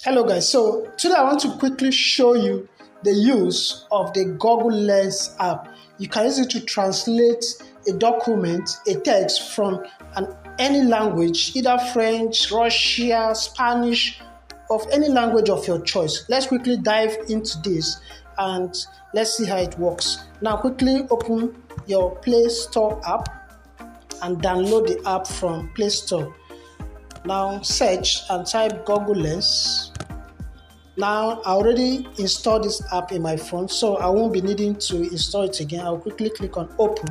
Hello guys, so today I want to quickly show you the use of the Google Lens app. You can use it to translate a document, a text from any language, either French, Russian, Spanish, of any language of your choice. Let's quickly dive into this and let's see how it works. Now quickly open your Play Store app and download the app from Play Store. Now search and type Google Lens. Now I already installed this app in my phone, so I won't be needing to install it again. I'll quickly click on open.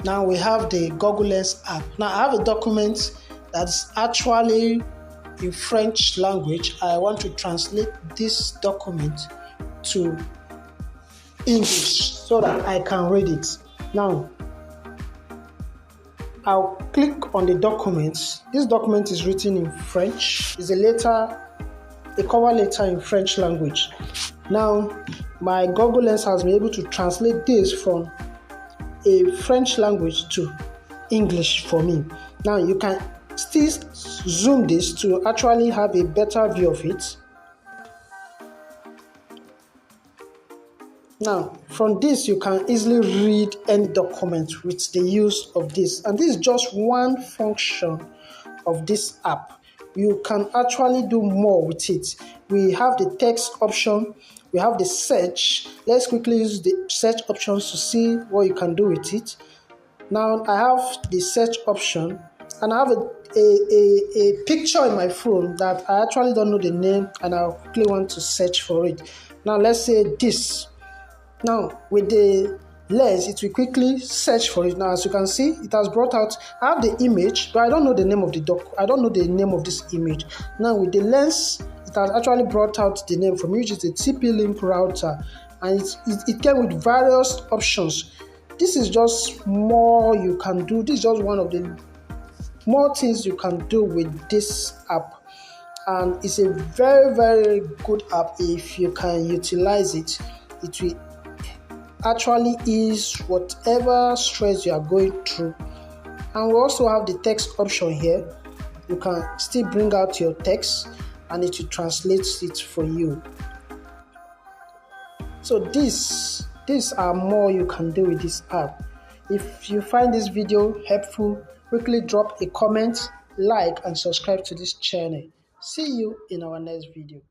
Now we have the Google Lens app. Now I have a document that's actually in French language. I want to translate this document to English so that I can read it. Now I'll click on the document. This document is written in French. It's a cover letter in French language. Now, my Google Lens has been able to translate this from a French language to English for me. Now, you can still zoom this to actually have a better view of it. Now, from this, you can easily read any document with the use of this. And this is just one function of this app. You can actually do more with it. We have the text option, we have the search. Let's quickly use the search options to see what you can do with it. Now I have the search option and I have a picture in my phone that I actually don't know the name and I quickly want to search for it. Now let's say this. Now with the lens, it will quickly search for it. Now as you can see, it has brought out, I have the image, but I don't know the name of I don't know the name of this image. Now with the lens, it has actually brought out the name from which is a TP-Link router, and it came with various options. This is just more you can do. This is just one of the more things you can do with this app, and it's a very good app. If you can utilize it, it will actually ease whatever stress you are going through. And we also have the text option here. You can still bring out your text and it will translate it for you. So these are more you can do with this app. If you find this video helpful, quickly drop a comment, like and subscribe to this channel. See you in our next video.